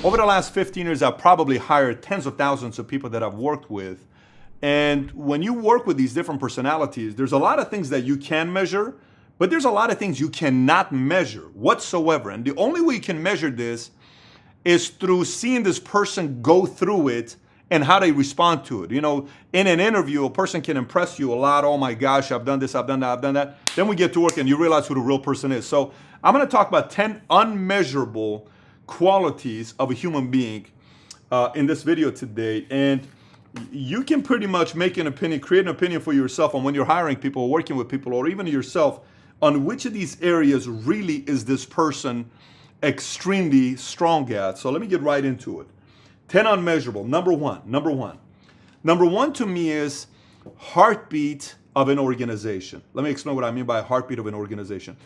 Over the last 15 years, I've probably hired tens of thousands of people that I've worked with. And when you work with these different personalities, there's a lot of things that you can measure, but there's a lot of things you cannot measure whatsoever. And the only way you can measure this is through seeing this person go through it and how they respond to it. You know, in an interview, a person can impress you a lot. Oh my gosh, I've done this, I've done that, I've done that. Then we get to work and you realize who the real person is. So I'm gonna talk about 10 unmeasurable qualities of a human being in this video today. And you can pretty much make an opinion, create an opinion for yourself on when you're hiring people or working with people or even yourself on which of these areas really is this person extremely strong at. So let me get right into it. 10 unmeasurable. Number one to me is heartbeat of an organization. Let me explain what I mean by heartbeat of an organization.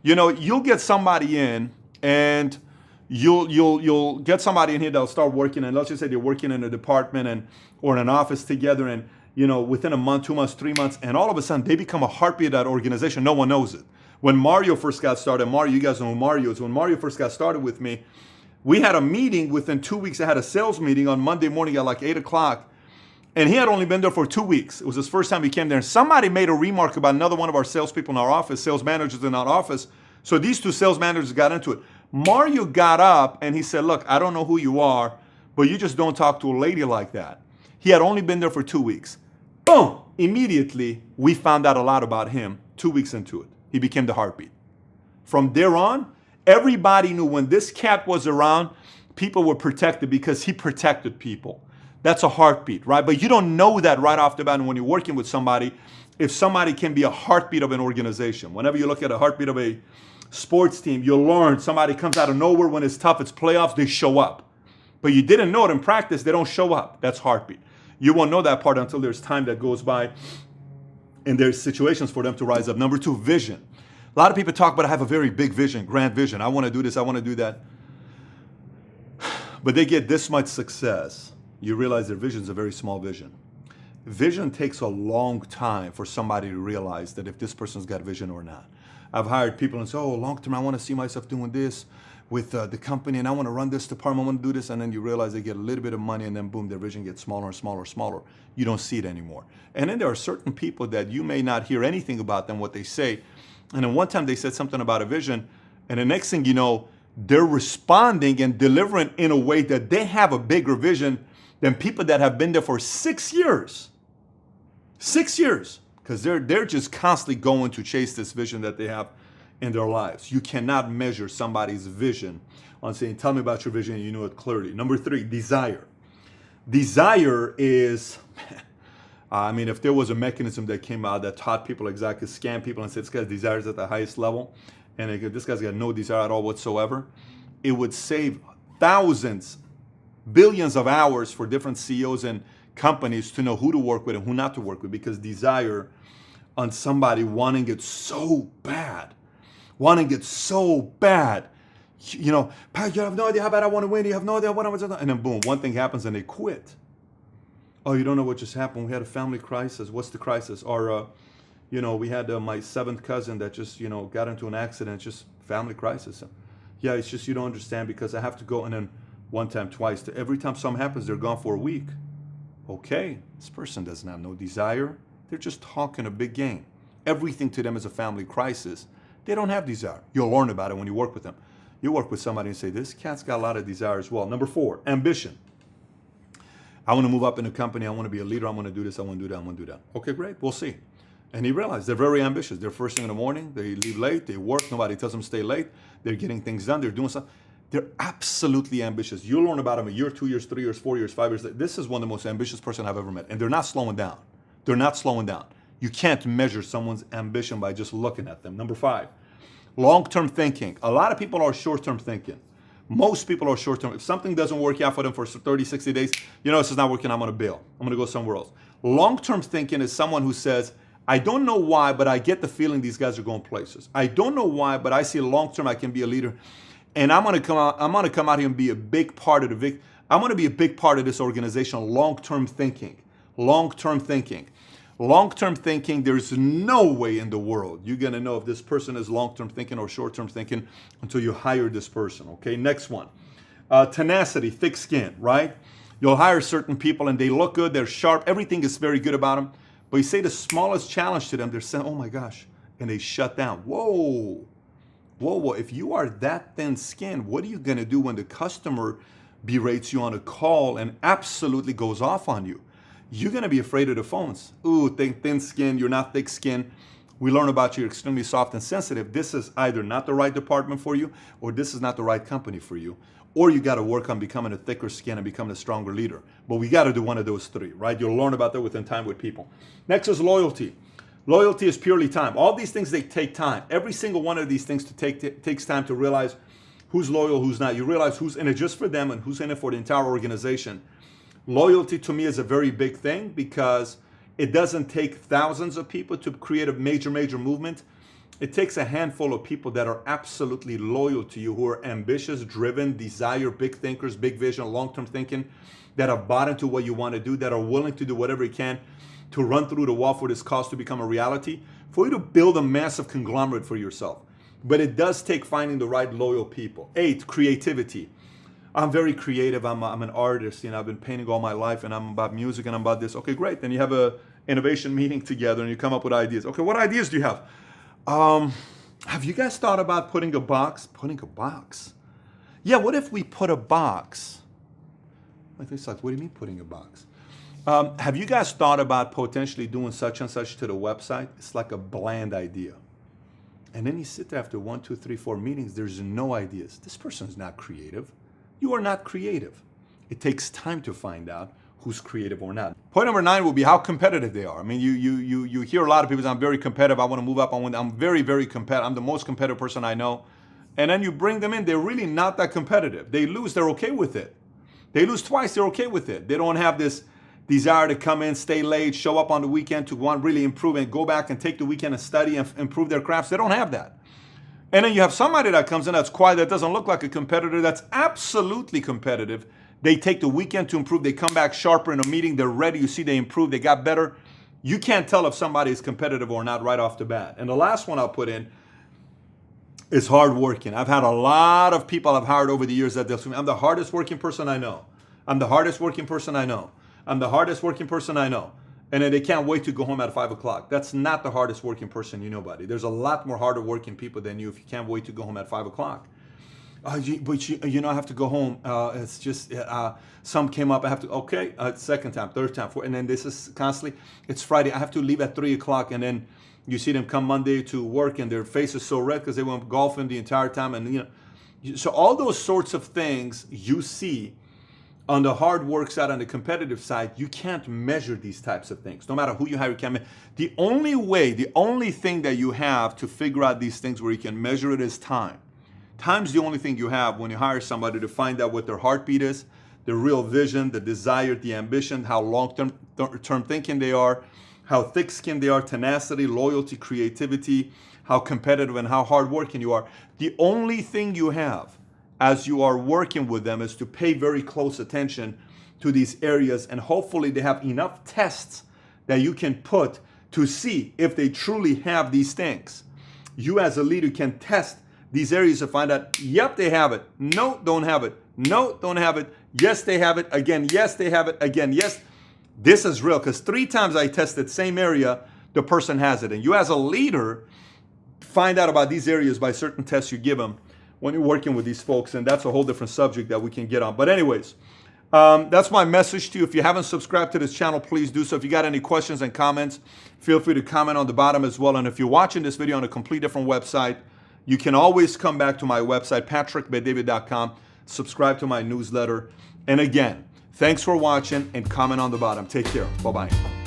You know, you'll get somebody in and you'll get somebody in here that'll start working, and let's just say they're working in a department or in an office together, and you know, within a month, 2 months, 3 months, and all of a sudden they become a heartbeat of that organization. No one knows it. When Mario first got started, Mario, you guys know who Mario is. When Mario first got started with me, we had a meeting within 2 weeks. I had a sales meeting on Monday morning at like 8 o'clock, and he had only been there for 2 weeks. It was his first time he came there, and somebody made a remark about another one of our salespeople in our office, sales managers in our office. So these two sales managers got into it. Mario got up and he said, look, I don't know who you are, but you just don't talk to a lady like that. He had only been there for 2 weeks. Boom! Immediately, we found out a lot about him 2 weeks into it. He became the heartbeat. From there on, everybody knew when this cat was around, people were protected because he protected people. That's a heartbeat, right? But you don't know that right off the bat when you're working with somebody, if somebody can be a heartbeat of an organization. Whenever you look at a heartbeat of a sports team, you'll learn somebody comes out of nowhere when it's tough, it's playoffs, they show up. But you didn't know it in practice, they don't show up. That's heartbeat. You won't know that part until there's time that goes by and there's situations for them to rise up. Number two, vision. A lot of people talk about, I have a very big vision, grand vision. I want to do this, I want to do that. But they get this much success. You realize their vision is a very small vision. Vision takes a long time for somebody to realize that if this person's got vision or not. I've hired people and say, oh, long term, I want to see myself doing this with the company, and I want to run this department, I want to do this, and then you realize they get a little bit of money, and then boom, their vision gets smaller and smaller and smaller. You don't see it anymore. And then there are certain people that you may not hear anything about them, what they say, and then one time they said something about a vision, and the next thing you know, they're responding and delivering in a way that they have a bigger vision than people that have been there for 6 years. 6 years. Because they're just constantly going to chase this vision that they have in their lives. You cannot measure somebody's vision on saying, tell me about your vision, and you know it clearly. Number three, desire. Desire is, I mean, if there was a mechanism that came out that taught people exactly, scam people and said this guy's desire is at the highest level, and this guy's got no desire at all whatsoever, it would save thousands, billions of hours for different CEOs and companies to know who to work with and who not to work with, because desire on somebody wanting it so bad, you know, Pat, you have no idea how bad I want to win, you have no idea what I want to do, and then boom, one thing happens and they quit. Oh, you don't know what just happened, we had a family crisis. What's the crisis? Or, you know, we had my seventh cousin that just, you know, got into an accident, just family crisis. Yeah, it's just you don't understand because I have to go, and then one time, twice, every time something happens, they're gone for a week. Okay, this person doesn't have no desire. They're just talking a big game. Everything to them is a family crisis. They don't have desire. You'll learn about it when you work with them. You work with somebody and say, this cat's got a lot of desire as well. Number four, ambition. I want to move up in a company. I want to be a leader. I want to do this. I want to do that. I want to do that. Okay, great. We'll see. And he realized they're very ambitious. They're first thing in the morning. They leave late. They work. Nobody tells them to stay late. They're getting things done. They're doing stuff. They're absolutely ambitious. You'll learn about them a year, 2 years, 3 years, 4 years, 5 years. This is one of the most ambitious person I've ever met. And they're not slowing down. They're not slowing down. You can't measure someone's ambition by just looking at them. Number five, long-term thinking. A lot of people are short-term thinking. Most people are short-term. If something doesn't work out for them for 30, 60 days, you know, this is not working, I'm going to bail. I'm going to go somewhere else. Long-term thinking is someone who says, I don't know why, but I get the feeling these guys are going places. I don't know why, but I see long-term I can be a leader. And I'm going to come out here and be a big part of I'm going to be a big part of this organization. Long-term thinking. Long-term thinking. Long-term thinking, there's no way in the world you're going to know if this person is long-term thinking or short-term thinking until you hire this person. Okay, next one. Tenacity, thick skin, right? You'll hire certain people and they look good, they're sharp, everything is very good about them. But you say the smallest challenge to them, they're saying, oh my gosh, and they shut down. Whoa, whoa, whoa. If you are that thin skinned, what are you gonna do when the customer berates you on a call and absolutely goes off on you? You're gonna be afraid of the phones. Ooh, thin skin, you're not thick skin. We learn about you're extremely soft and sensitive. This is either not the right department for you, or this is not the right company for you. Or you got to work on becoming a thicker skin and becoming a stronger leader. But we got to do one of those three, right? You'll learn about that within time with people. Next is loyalty. Loyalty is purely time. All these things, they take time. Every single one of these things takes time to realize who's loyal, who's not. You realize who's in it just for them and who's in it for the entire organization. Loyalty to me is a very big thing because it doesn't take thousands of people to create a major movement. It takes a handful of people that are absolutely loyal to you, who are ambitious, driven, desire, big thinkers, big vision, long-term thinking, that have bought into what you want to do, that are willing to do whatever you can to run through the wall for this cause to become a reality, for you to build a massive conglomerate for yourself. But it does take finding the right loyal people. 8, creativity. I'm very creative. I'm an artist. I've been painting all my life, and I'm about music, and I'm about this. Okay, great. Then you have a innovation meeting together, and you come up with ideas. Okay, what ideas do you have? Have you guys thought about putting a box? Putting a box? Yeah, what if we put a box? Like this, like, what do you mean putting a box? Have you guys thought about potentially doing such and such to the website? It's like a bland idea. And then you sit there after 1, 2, 3, 4 meetings, there's no ideas. This person is not creative. You are not creative. It takes time to find out who's creative or not. Point number 9 will be how competitive they are. I mean, you hear a lot of people say, I'm very competitive, I want to move up, I'm very, very competitive, I'm the most competitive person I know. And then you bring them in, they're really not that competitive. They lose, they're okay with it. They lose twice, they're okay with it. They don't have this desire to come in, stay late, show up on the weekend to want really improve and go back and take the weekend and study and improve their crafts. They don't have that. And then you have somebody that comes in that's quiet, that doesn't look like a competitor, that's absolutely competitive. They take the weekend to improve. They come back sharper in a meeting. They're ready. You see they improve. They got better. You can't tell if somebody is competitive or not right off the bat. And the last one I'll put in is hardworking. I've had a lot of people I've hired over the years that they'll say, I'm the hardest working person I know. I'm the hardest working person I know. I'm the hardest working person I know. And then they can't wait to go home at 5 o'clock. That's not the hardest working person you know, buddy. There's a lot more harder working people than you if you can't wait to go home at 5 o'clock. But I have to go home. It's just some came up. I have to. Okay, second time, third time, fourth, and then this is constantly. It's Friday. I have to leave at 3 o'clock, and then you see them come Monday to work, and their face is so red because they went golfing the entire time, and so all those sorts of things you see on the hard work side, on the competitive side. You can't measure these types of things. No matter who you hire, you can't. The only thing that you have to figure out these things where you can measure it is time. Time's the only thing you have when you hire somebody to find out what their heartbeat is, their real vision, the desire, the ambition, how long-term thinking they are, how thick-skinned they are, tenacity, loyalty, creativity, how competitive and how hardworking you are. The only thing you have as you are working with them is to pay very close attention to these areas, and hopefully they have enough tests that you can put to see if they truly have these things. You as a leader can test these areas to find out, yep, they have it. No, don't have it. No, don't have it. Yes, they have it. Again, yes, they have it. Again, yes. This is real because 3 times I tested same area, the person has it. And you as a leader find out about these areas by certain tests you give them when you're working with these folks. And that's a whole different subject that we can get on. But anyways, that's my message to you. If you haven't subscribed to this channel, please do so. If you got any questions and comments, feel free to comment on the bottom as well. And if you're watching this video on a complete different website, you can always come back to my website, patrickbetdavid.com, subscribe to my newsletter. And again, thanks for watching and comment on the bottom. Take care. Bye-bye.